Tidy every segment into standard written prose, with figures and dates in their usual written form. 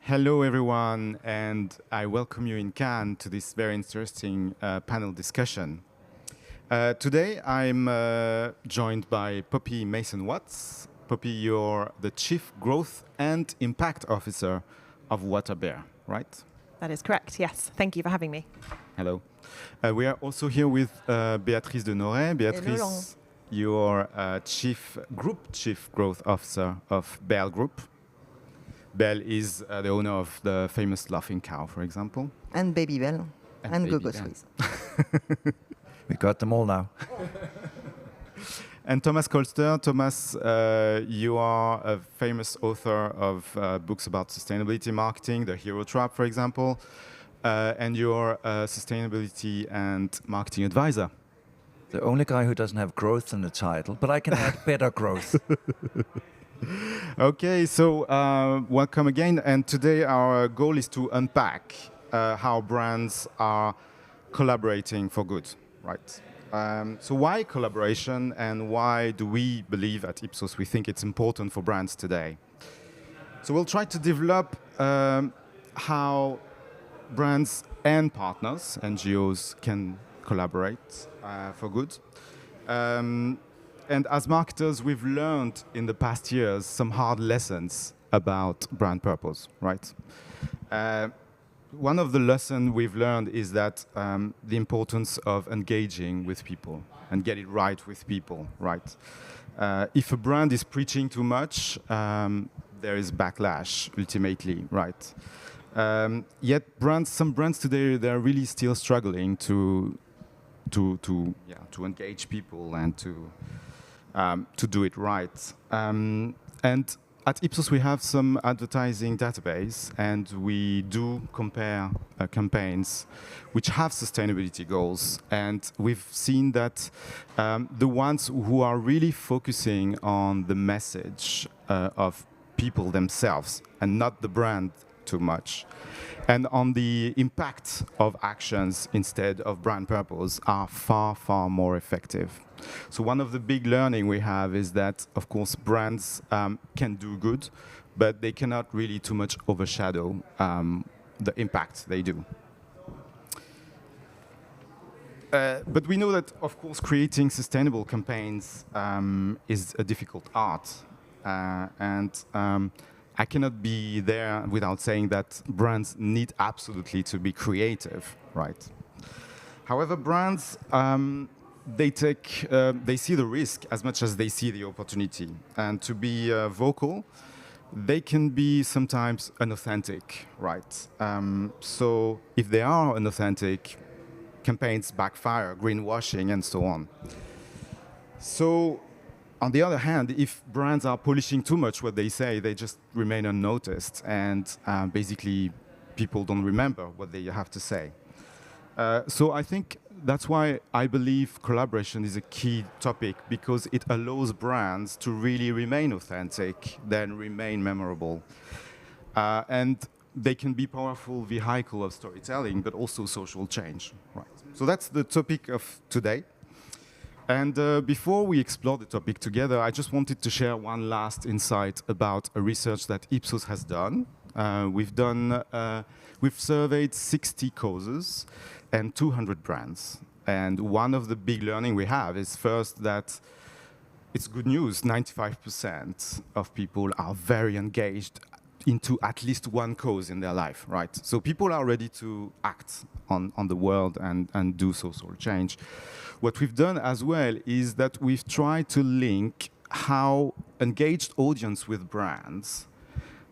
Hello, everyone, and I welcome you in Cannes to this very interesting panel discussion. Today, I'm joined by Poppy Mason-Watts. Poppy, you're the Chief Growth and Impact Officer of WaterBear, right? That is correct, yes. Thank you for having me. Hello. We are also here with Béatrice de Noret. Béatrice, you're Group Chief Growth Officer of Bell Group. Bell is the owner of the famous Laughing Cow, for example. And Baby Bell. And Go-Go Squeeze. We got them all now. And Thomas Kolster. Thomas, you are a famous author of books about sustainability marketing, The Hero Trap, for example. And you're a sustainability and marketing advisor. The only guy who doesn't have growth in the title, but I can add better growth. Okay, so welcome again. And today our goal is to unpack how brands are collaborating for good, right? So why collaboration, and why do we believe at Ipsos we think it's important for brands today? So we'll try to develop how brands and partners, NGOs, can collaborate for good. And as marketers, we've learned in the past years some hard lessons about brand purpose, right? One of the lessons we've learned is that the importance of engaging with people and get it right with people, right? If a brand is preaching too much, there is backlash, ultimately, right? Yet some brands today, they're really still struggling to engage people and to do it right. And at Ipsos, we have some advertising database, and we do compare campaigns which have sustainability goals. And we've seen that the ones who are really focusing on the message of people themselves and not the brand too much, and on the impact of actions instead of brand purpose, are far, far more effective. So one of the big learning we have is that, of course, brands can do good, but they cannot really too much overshadow the impact they do. But we know that, of course, creating sustainable campaigns is a difficult art. I cannot be there without saying that brands need absolutely to be creative, right? However, brands, they see the risk as much as they see the opportunity. And to be vocal, they can be sometimes unauthentic, right? So if they are unauthentic, campaigns backfire, greenwashing, and so on. So on the other hand, if brands are polishing too much what they say, they just remain unnoticed, and basically people don't remember what they have to say. So I think that's why I believe collaboration is a key topic, because it allows brands to really remain authentic, then remain memorable. And they can be powerful vehicle of storytelling, but also social change. Right. So that's the topic of today. And before we explore the topic together, I just wanted to share one last insight about a research that Ipsos has done. We've surveyed 60 causes and 200 brands. And one of the big learning we have is first that it's good news. 95% of people are very engaged into at least one cause in their life, right? So people are ready to act on the world and do social change. What we've done as well is that we've tried to link how engaged audience with brands,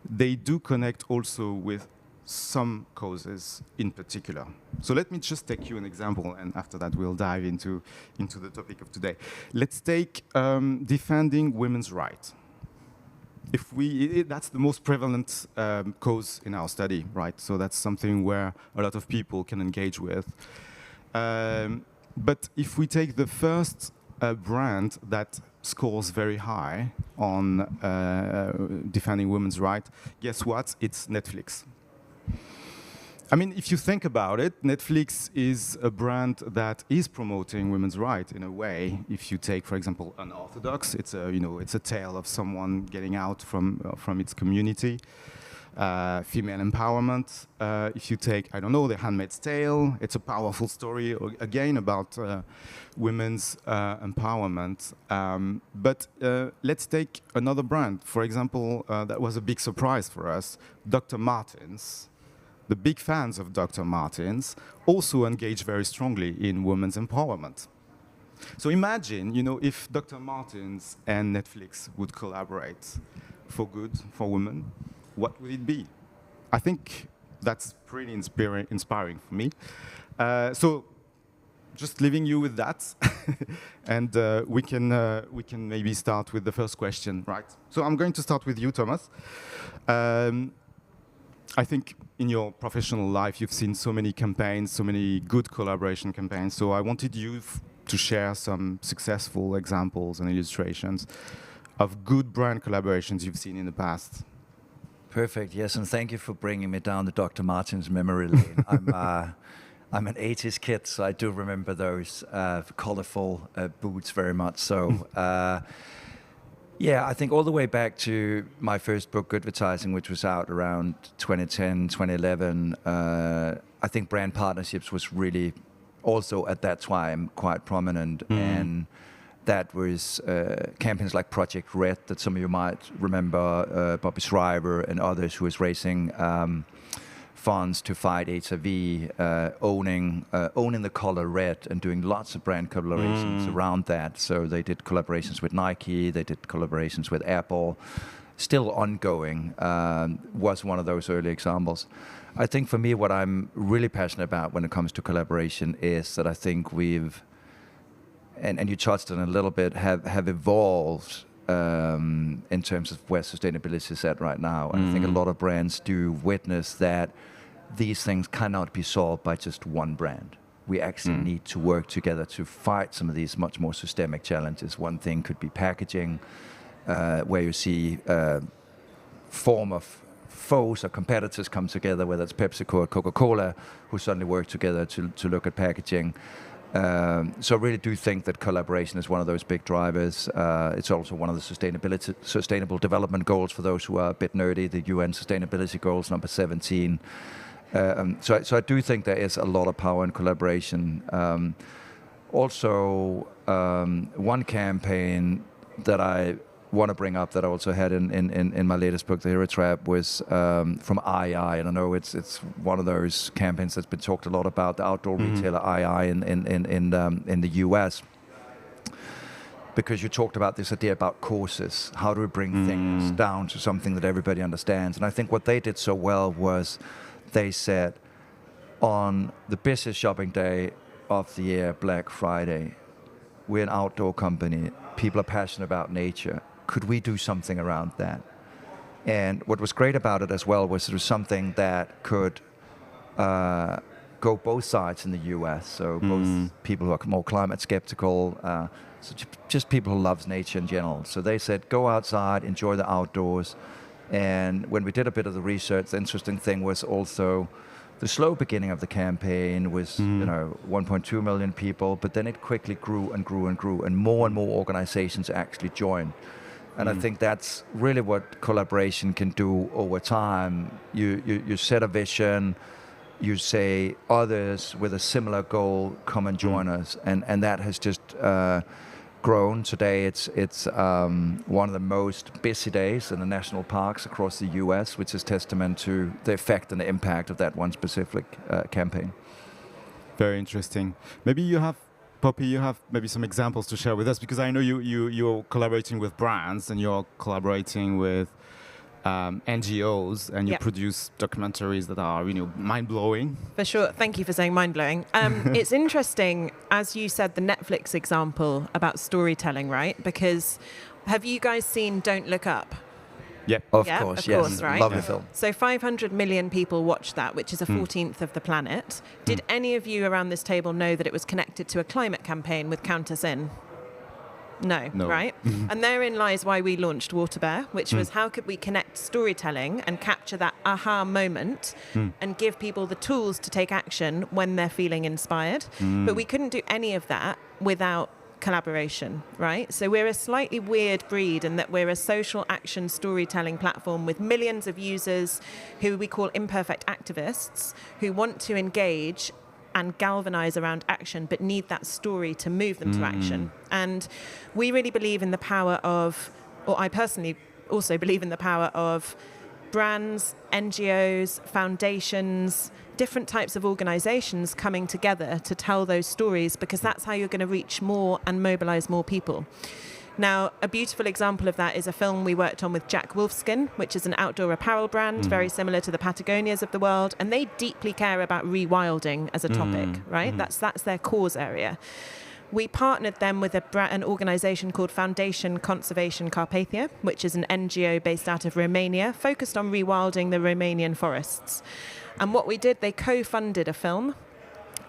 they do connect also with some causes in particular. So let me just take you an example, and after that we'll dive into the topic of today. Let's take defending women's rights. That's the most prevalent cause in our study, right? So that's something where a lot of people can engage with. But if we take the first brand that scores very high on defending women's rights, guess what? It's Netflix. I mean, if you think about it, Netflix is a brand that is promoting women's rights in a way. If you take, for example, Unorthodox, it's a tale of someone getting out from its community. female empowerment. If you take, I don't know, The Handmaid's Tale, it's a powerful story, again, about women's empowerment. But let's take another brand. For example, that was a big surprise for us, Dr. Martens. The big fans of Dr. Martens also engage very strongly in women's empowerment. So imagine, if Dr. Martens and Netflix would collaborate for good, for women, what would it be? I think that's pretty inspiring for me. So just leaving you with that, and we can maybe start with the first question, right? So I'm going to start with you, Thomas. I think in your professional life, you've seen so many campaigns, so many good collaboration campaigns. So I wanted you to share some successful examples and illustrations of good brand collaborations you've seen in the past. Perfect. Yes, and thank you for bringing me down the Dr. Martens memory lane. I'm an 80s kid, so I do remember those colorful boots very much. So. Yeah, I think all the way back to my first book, Goodvertising, which was out around 2010, 2011, I think brand partnerships was really also at that time quite prominent. And that was campaigns like Project Red that some of you might remember, Bobby Schreiber and others who was raising funds to fight HIV, owning the color red and doing lots of brand collaborations around that. So they did collaborations with Nike, they did collaborations with Apple, still ongoing, was one of those early examples. I think for me, what I'm really passionate about when it comes to collaboration is that I think we've, and you touched on it a little bit, have evolved in terms of where sustainability is at right now. And I think a lot of brands do witness that these things cannot be solved by just one brand. We actually need to work together to fight some of these much more systemic challenges. One thing could be packaging, where you see form of foes or competitors come together, whether it's PepsiCo or Coca-Cola, who suddenly work together to look at packaging. So I really do think that collaboration is one of those big drivers. It's also one of the sustainable development goals for those who are a bit nerdy, the UN Sustainability Goals, number 17. So I do think there is a lot of power in collaboration. Also, one campaign that I want to bring up that I also had in my latest book, The Hero Trap, was from II. And I know it's one of those campaigns that's been talked a lot about, the outdoor retailer II in the US. Because you talked about this idea about courses. How do we bring things down to something that everybody understands? And I think what they did so well was they said, on the busiest shopping day of the year, Black Friday, we're an outdoor company. People are passionate about nature. Could we do something around that? And what was great about it as well was it was something that could go both sides in the US. So both people who are more climate skeptical, so just people who love nature in general. So they said, go outside, enjoy the outdoors. And when we did a bit of the research, the interesting thing was also the slow beginning of the campaign was, 1.2 million people, but then it quickly grew and grew and grew, and more organizations actually joined. And I think that's really what collaboration can do over time. You set a vision, you say others with a similar goal come and join us, and that has just grown. Today it's one of the most busy days in the national parks across the US, which is testament to the effect and the impact of that one specific campaign. Very interesting. Maybe you have, Poppy, you have maybe some examples to share with us, because I know you're collaborating with brands and you're collaborating with NGOs, and you produce documentaries that are, mind-blowing. For sure. Thank you for saying mind-blowing. It's interesting, as you said, the Netflix example about storytelling, right? Because have you guys seen Don't Look Up? Yep. Of course, right? Lovely film. So 500 million people watched that, which is a 14th of the planet. Did any of you around this table know that it was connected to a climate campaign with Count Us In? No, right? And therein lies why we launched Waterbear, which was how could we connect storytelling and capture that aha moment and give people the tools to take action when they're feeling inspired. But we couldn't do any of that without collaboration, right? So we're a slightly weird breed in that we're a social action storytelling platform with millions of users who we call imperfect activists who want to engage and galvanize around action, but need that story to move them to action. And we really believe in the power of, or I personally also believe in the power of brands, NGOs, foundations, different types of organizations coming together to tell those stories, because that's how you're going to reach more and mobilize more people. Now, a beautiful example of that is a film we worked on with Jack Wolfskin, which is an outdoor apparel brand, very similar to the Patagonias of the world, and they deeply care about rewilding as a topic, right? That's their cause area. We partnered them with an organization called Foundation Conservation Carpathia, which is an NGO based out of Romania, focused on rewilding the Romanian forests. And what we did, they co-funded a film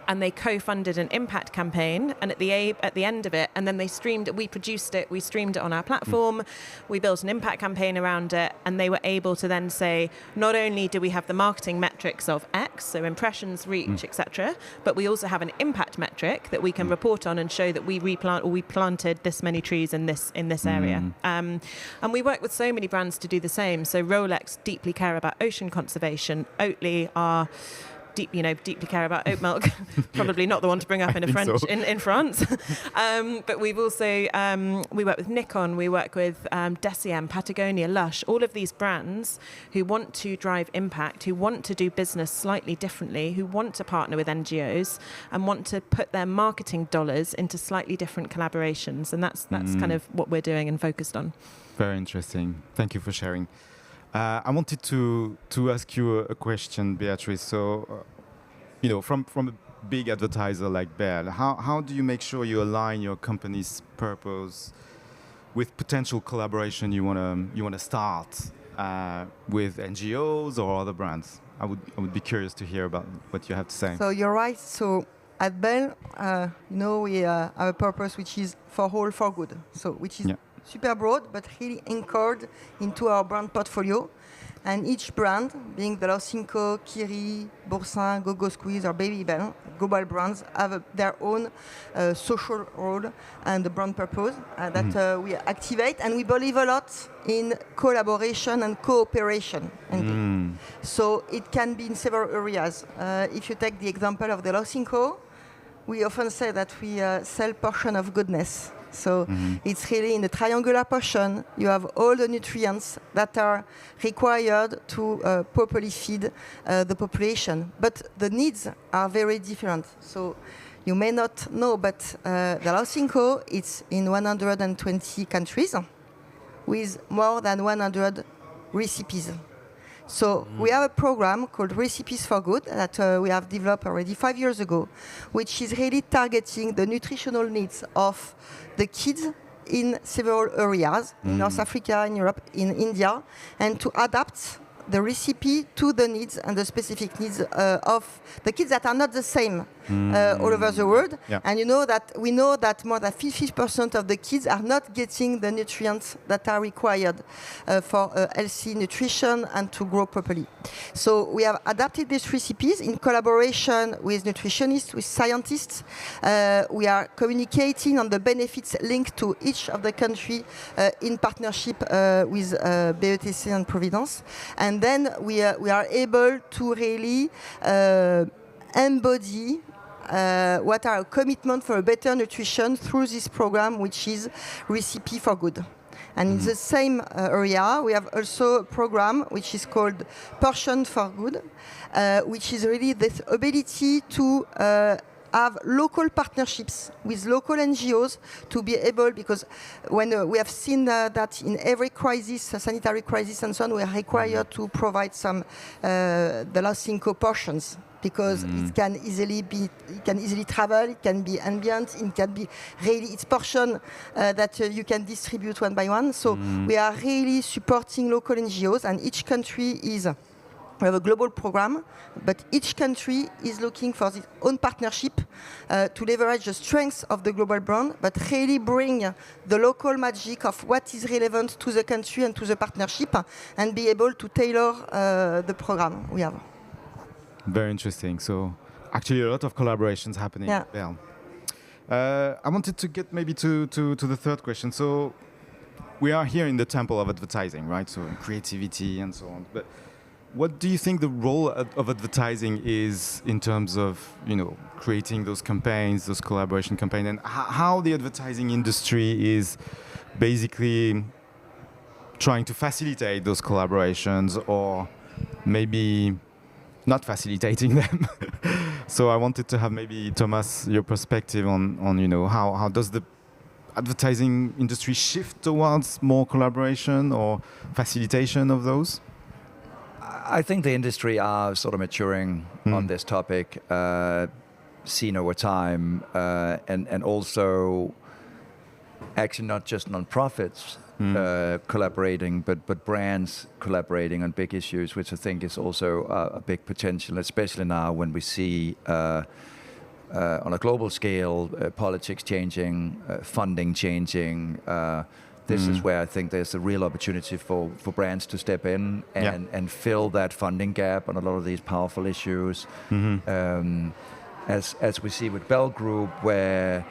and they co-funded an impact campaign, and at the end of it, and then they streamed it, we produced it, we streamed it on our platform, we built an impact campaign around it, and they were able to then say, not only do we have the marketing metrics of X, so impressions, reach, etc., but we also have an impact metric that we can report on and show that we planted this many trees in this area. And we work with so many brands to do the same. So Rolex deeply care about ocean conservation. Oatly are deeply care about oat milk. Probably not the one to bring up in in France. But we've also we work with Nikon, we work with Deciem, Patagonia, Lush, all of these brands who want to drive impact, who want to do business slightly differently, who want to partner with NGOs and want to put their marketing dollars into slightly different collaborations. And that's kind of what we're doing and focused on. Very interesting. Thank you for sharing. I wanted to ask you a question, Beatrice. So, from a big advertiser like Bell, how do you make sure you align your company's purpose with potential collaboration you wanna start with NGOs or other brands? I would be curious to hear about what you have to say. So you're right. So at Bell, we have a purpose which is for all, for good. So which is super broad, but really anchored into our brand portfolio. And each brand, being the Lausinko, Kiri, Boursin, Go Squeeze, or Babybel, global brands, have their own social role and the brand purpose that we activate. And we believe a lot in collaboration and cooperation. So it can be in several areas. If you take the example of the Lausinko, we often say that we sell portion of goodness. So it's really in the triangular portion, you have all the nutrients that are required to properly feed the population. But the needs are very different. So you may not know, but the Lausinko, it's in 120 countries with more than 100 recipes. So we have a program called Recipes for Good that we have developed already 5 years ago, which is really targeting the nutritional needs of the kids in several areas, in North Africa, in Europe, in India, and to adapt the recipe to the needs and the specific needs of the kids that are not the same all over the world. Yeah. And we know that more than 50% of the kids are not getting the nutrients that are required for healthy nutrition and to grow properly. So we have adapted these recipes in collaboration with nutritionists, with scientists. We are communicating on the benefits linked to each of the country in partnership with BETC and Providence. And then we are able to really embody what are a commitment for a better nutrition through this program, which is Recipe for Good. And in the same area, we have also a program which is called Portion for Good, which is really this ability to have local partnerships with local NGOs to be able, because when we have seen that in every crisis, a sanitary crisis and so on, we are required to provide some the Lausinko portions, because it can easily travel, it can be ambient, it can be really, it's portion that you can distribute one by one. So we are really supporting local NGOs, and each country we have a global program, but each country is looking for its own partnership to leverage the strengths of the global brand, but really bring the local magic of what is relevant to the country and to the partnership, and be able to tailor the program we have. Very interesting. So actually a lot of collaborations happening. Yeah. I wanted to get maybe to the third question. So we are here in the temple of advertising, right? So creativity and so on. But what do you think the role of advertising is in terms of, creating those campaigns, those collaboration campaigns, and how the advertising industry is basically trying to facilitate those collaborations, or maybe not facilitating them? So I wanted to have maybe, Thomas, your perspective on how does the advertising industry shift towards more collaboration or facilitation of those? I think the industry are sort of maturing on this topic, seen over time, and also actually not just non-profits collaborating, but brands collaborating on big issues, which I think is also a big potential, especially now when we see on a global scale politics changing, funding changing. This is where I think there's a real opportunity for brands to step in and fill that funding gap on a lot of these powerful issues. As we see with Bell Group, where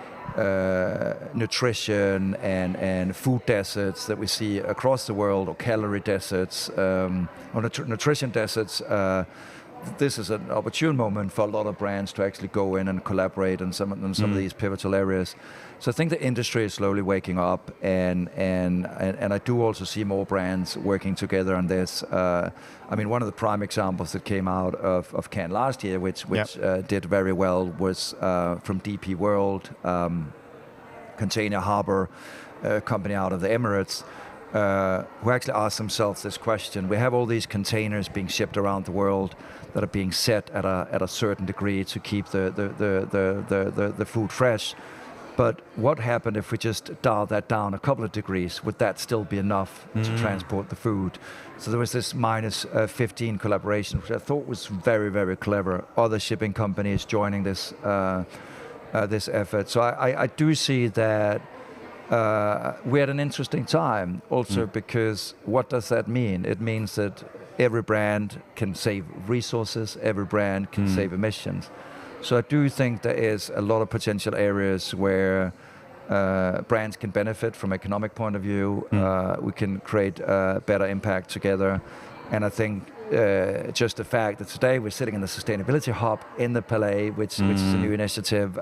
nutrition and food deserts that we see across the world, or calorie deserts, or nutrition deserts, this is an opportune moment for a lot of brands to actually go in and collaborate on some of these pivotal areas. So I think the industry is slowly waking up, and I do also see more brands working together on this. One of the prime examples that came out of Cannes last year, which did very well, was from DP World, container harbor company out of the Emirates, who actually asked themselves this question. We have all these containers being shipped around the world that are being set at a certain degree to keep the food fresh. But what happened if we just dialed that down a couple of degrees? Would that still be enough to transport the food? So there was this minus 15 collaboration, which I thought was very, very clever. Other shipping companies joining this this effort. So I do see that we're at an interesting time also, because what does that mean? It means that every brand can save resources, every brand can save emissions. So I do think there is a lot of potential areas where brands can benefit from an economic point of view. We can create better impact together. And I think just the fact that today we're sitting in the Sustainability Hub in the Palais, which is a new initiative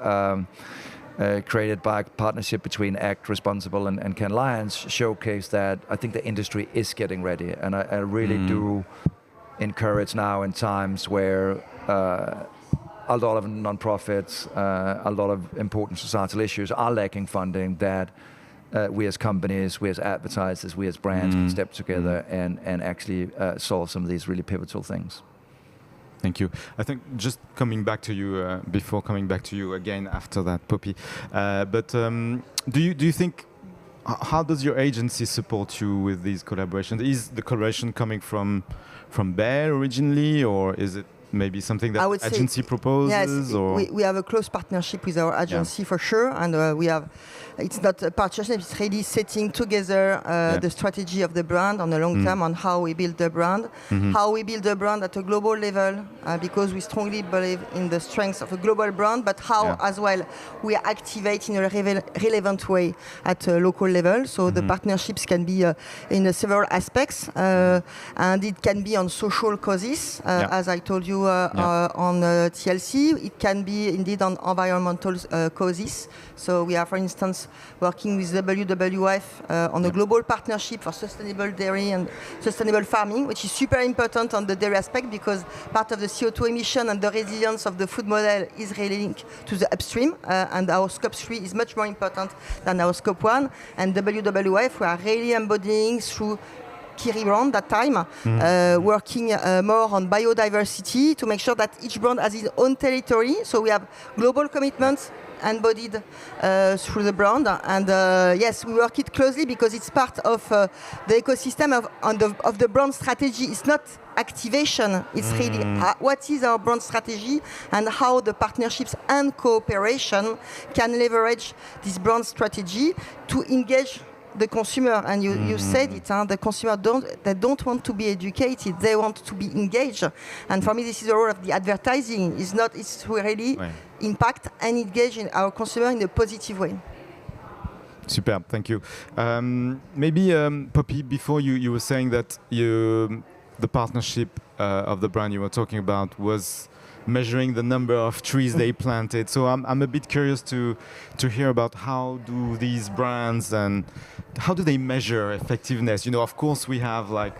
created by a partnership between ACT Responsible and Cannes Lions, showcase that I think the industry is getting ready. And I really do encourage now, in times where a lot of non-profits, a lot of important societal issues are lacking funding, that we as companies, we as advertisers, we as brands can step together and actually solve some of these really pivotal things. Thank you. I think just coming back to you, before coming back to you again after that, Poppy, but do you think, how does your agency support you with these collaborations? Is the collaboration coming from Bayer originally, or is it maybe something that agency proposes? Yes, or? We have a close partnership with our agency for sure, and we have, it's not a partnership, it's really setting together the strategy of the brand on the long term, on how we build the brand, how we build the brand at a global level, because we strongly believe in the strength of a global brand, but how as well we activate in a relevant way at a local level. So the partnerships can be in several aspects, and it can be on social causes, as I told you, on TLC. It can be indeed on environmental causes. So we are, for instance, working with WWF on a global partnership for sustainable dairy and sustainable farming, which is super important on the dairy aspect, because part of the CO2 emission and the resilience of the food model is really linked to the upstream, and our scope 3 is much more important than our scope 1. And WWF, we are really embodying through Kiri brand that time, working more on biodiversity to make sure that each brand has its own territory. So we have global commitments embodied through the brand, and yes, we work it closely because it's part of the ecosystem of the brand strategy. It's not activation, it's really what is our brand strategy and how the partnerships and cooperation can leverage this brand strategy to engage the consumer. And you said it, the consumer don't want to be educated, they want to be engaged. And for me, this is the role of the advertising. It's really impact and engage in our consumer in a positive way. Superb, thank you. Maybe, Poppy, before you were saying that the partnership of the brand you were talking about was measuring the number of trees they planted. So I'm a bit curious to hear about how do these brands and how do they measure effectiveness? Of course we have like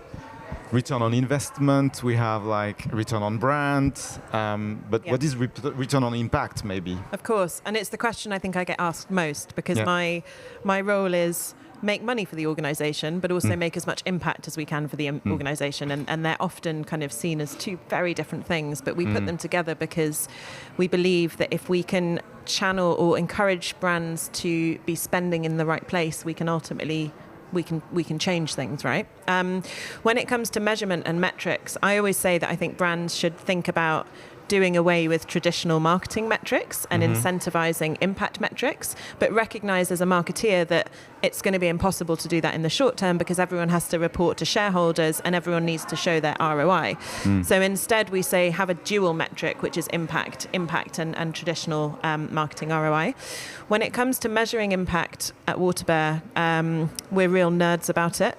return on investment, we have like return on brand, but what is return on impact maybe? Of course, and it's the question I think I get asked most because my role is make money for the organisation, but also make as much impact as we can for the organisation. And they're often kind of seen as two very different things, but we put them together because we believe that if we can channel or encourage brands to be spending in the right place, we can ultimately we can change things, right? When it comes to measurement and metrics, I always say that I think brands should think about doing away with traditional marketing metrics and incentivizing impact metrics, but recognize as a marketeer that it's going to be impossible to do that in the short term because everyone has to report to shareholders and everyone needs to show their ROI. So instead we say have a dual metric, which is impact and traditional marketing ROI. When it comes to measuring impact at Waterbear, we're real nerds about it.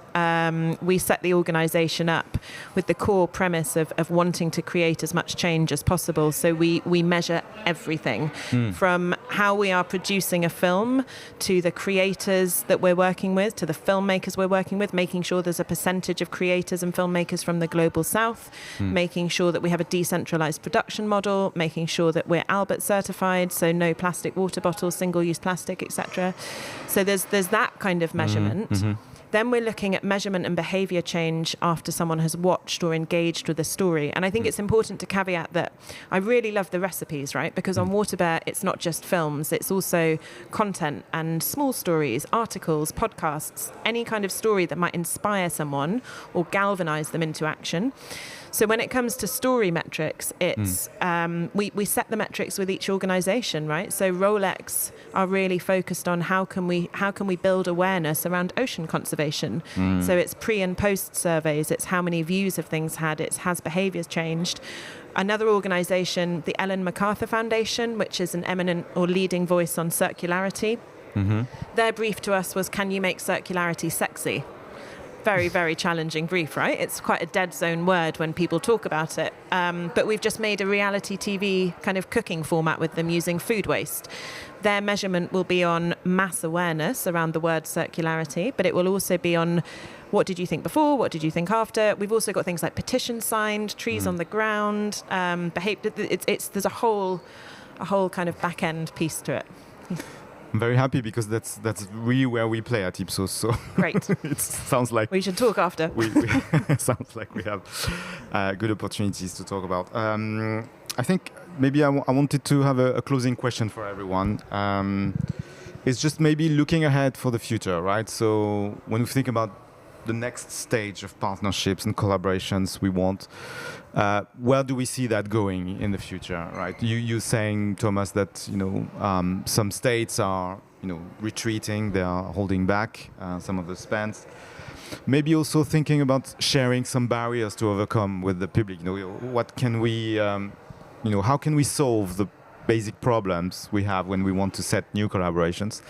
We set the organization up with the core premise of wanting to create as much change as possible. So we measure everything from how we are producing a film to the creators that we're working with, to the filmmakers we're working with, making sure there's a percentage of creators and filmmakers from the global south, making sure that we have a decentralized production model, making sure that we're Albert certified, so no plastic water bottles, single-use plastic, etc. So there's that kind of measurement. Then we're looking at measurement and behavior change after someone has watched or engaged with a story. And I think it's important to caveat that I really love the recipes, right? Because on Waterbear, it's not just films, it's also content and small stories, articles, podcasts, any kind of story that might inspire someone or galvanize them into action. So when it comes to story metrics, it's we set the metrics with each organization, right? So Rolex are really focused on how can we build awareness around ocean conservation. So it's pre and post surveys, it's how many views have things had, it's has behaviors changed. Another organization, the Ellen MacArthur Foundation, which is an eminent or leading voice on circularity, their brief to us was, can you make circularity sexy? Very, very challenging brief, right? It's quite a dead zone word when people talk about it. But we've just made a reality TV kind of cooking format with them using food waste. Their measurement will be on mass awareness around the word circularity, but it will also be on what did you think before, what did you think after. We've also got things like petitions signed, trees on the ground, there's a whole kind of back end piece to it. I'm very happy because that's really where we play at Ipsos. So great. It sounds like we should talk after. Sounds like we have good opportunities to talk about. I think maybe I wanted to have a closing question for everyone. It's just maybe looking ahead for the future, right? So when we think about the next stage of partnerships and collaborations we want, where do we see that going in the future, right? You saying, Thomas, that some states are retreating, they are holding back some of the spends. Maybe also thinking about sharing some barriers to overcome with the public. What can we, how can we solve the basic problems we have when we want to set new collaborations?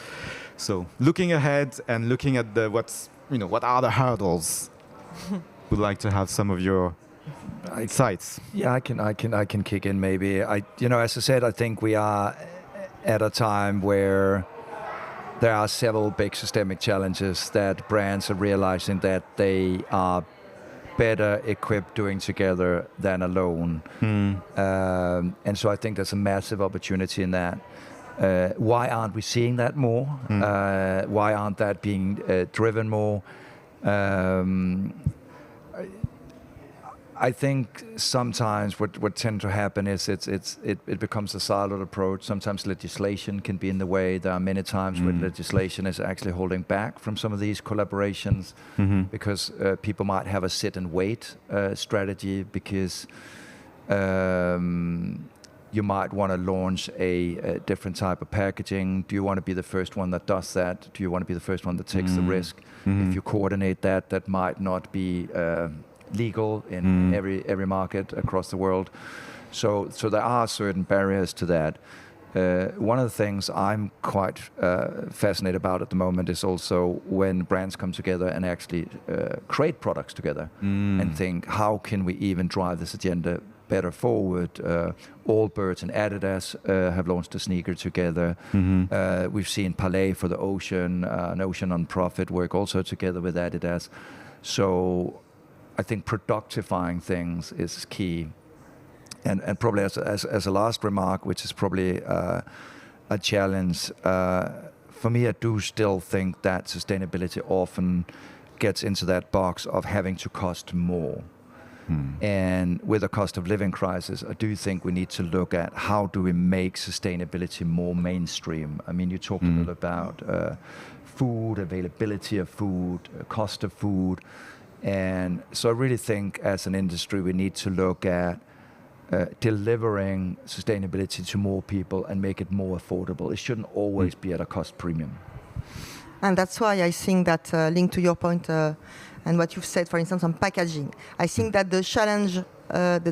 So looking ahead and looking at what are the hurdles? Would like to have some of your insights. Yeah, I can kick in maybe. As I said, I think we are at a time where there are several big systemic challenges that brands are realizing that they are better equipped doing together than alone. And so I think there's a massive opportunity in that. Why aren't we seeing that more? Why aren't that being driven more? I think sometimes what tends to happen is it becomes a siloed approach. Sometimes legislation can be in the way. There are many times when legislation is actually holding back from some of these collaborations because people might have a sit and wait strategy because you might want to launch a different type of packaging. Do you want to be the first one that does that? Do you want to be the first one that takes the risk? If you coordinate that might not be legal in every market across the world. So there are certain barriers to that. one of the things I'm quite fascinated about at the moment is also when brands come together and actually create products together and think, how can we even drive this agenda better forward? Allbirds and Adidas have launched a sneaker together. We've seen Palais for the Ocean, an Ocean on Profit work also together with Adidas. So I think productifying things is key. And probably as a last remark, which is probably a challenge, for me, I do still think that sustainability often gets into that box of having to cost more. And with a cost of living crisis, I do think we need to look at how do we make sustainability more mainstream. I mean, you talked a little about food, availability of food, cost of food. And so I really think as an industry, we need to look at delivering sustainability to more people and make it more affordable. It shouldn't always be at a cost premium. And that's why I think that, linked to your point and what you've said, for instance, on packaging, I think that the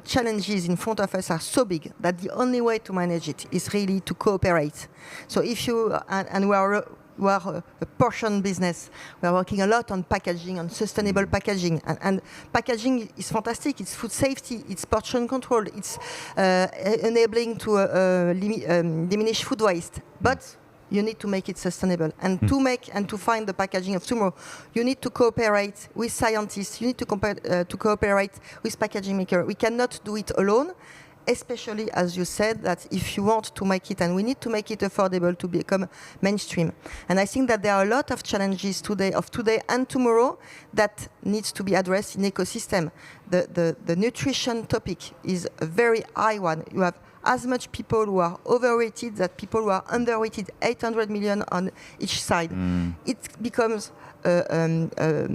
challenges in front of us are so big that the only way to manage it is really to cooperate. So if you, and we are a portion business. We are working a lot on packaging, on sustainable packaging. And packaging is fantastic. It's food safety. It's portion control. It's enabling to diminish food waste. But you need to make it sustainable. And to find the packaging of tomorrow, you need to cooperate with scientists. You need to cooperate with packaging makers. We cannot do it alone. Especially, as you said, that if you want to make it, and we need to make it affordable to become mainstream. And I think that there are a lot of challenges today and tomorrow that needs to be addressed in ecosystem. The nutrition topic is a very high one. You have as much people who are overweighted as people who are underweighted, 800 million on each side. It becomes a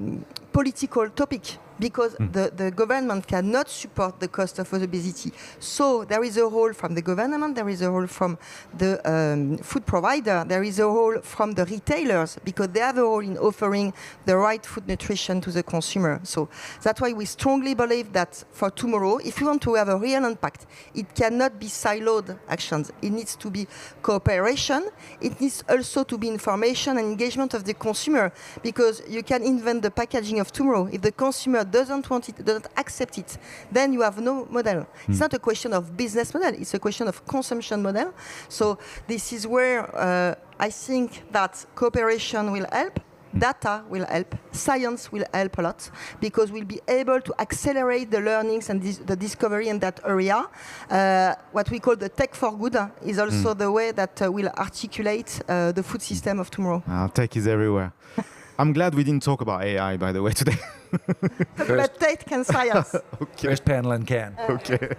political topic, because the government cannot support the cost of obesity. So there is a role from the government, there is a role from the food provider, there is a role from the retailers, because they have a role in offering the right food nutrition to the consumer. So that's why we strongly believe that for tomorrow, if we want to have a real impact, it cannot be siloed actions. It needs to be cooperation. It needs also to be information and engagement of the consumer, because you can invent the packaging of tomorrow. If the consumer doesn't want it, doesn't accept it, then you have no model. It's not a question of business model, it's a question of consumption model. So this is where I think that cooperation will help, data will help, science will help a lot, because we'll be able to accelerate the learnings and the discovery in that area. What we call the tech for good is also the way that will articulate the food system of tomorrow. Tech is everywhere. I'm glad we didn't talk about AI, by the way, today. But tech and science. Okay. First panel and can. Okay.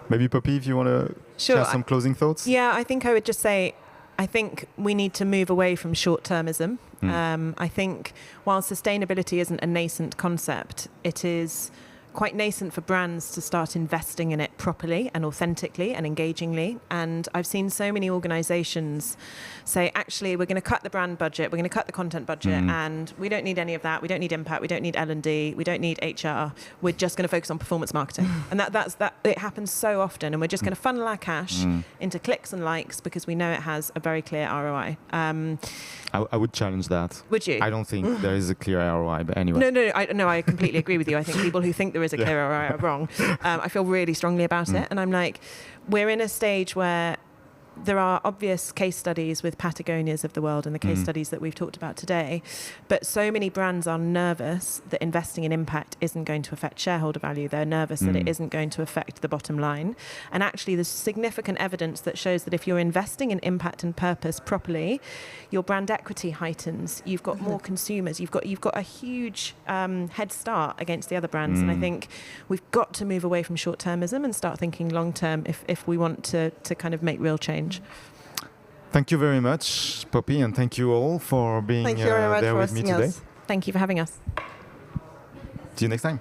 Maybe Poppy, if you want to share some closing thoughts? Yeah, I think I would just say, I think we need to move away from short-termism. I think while sustainability isn't a nascent concept, it is quite nascent for brands to start investing in it properly and authentically and engagingly. And I've seen so many organizations say, actually, we're going to cut the brand budget, we're going to cut the content budget, and we don't need any of that. We don't need impact. We don't need L&D. We don't need HR. We're just going to focus on performance marketing. And that's it happens so often. And we're just going to funnel our cash into clicks and likes because we know it has a very clear ROI. I would challenge that. Would you? I don't think there is a clear ROI, but anyway. No, I completely agree with you. I think people who think there is a clear ROI are wrong. I feel really strongly about it. And I'm like, we're in a stage where there are obvious case studies with Patagonias of the world and the case studies that we've talked about today, but so many brands are nervous that investing in impact isn't going to affect shareholder value. They're nervous that it isn't going to affect the bottom line. And actually there's significant evidence that shows that if you're investing in impact and purpose properly, your brand equity heightens. You've got more consumers. You've got a huge head start against the other brands. And I think we've got to move away from short-termism and start thinking long-term if we want to kind of make real change. Thank you very much, Poppy, and thank you all for being there with me today. Thank you for having us. See you next time.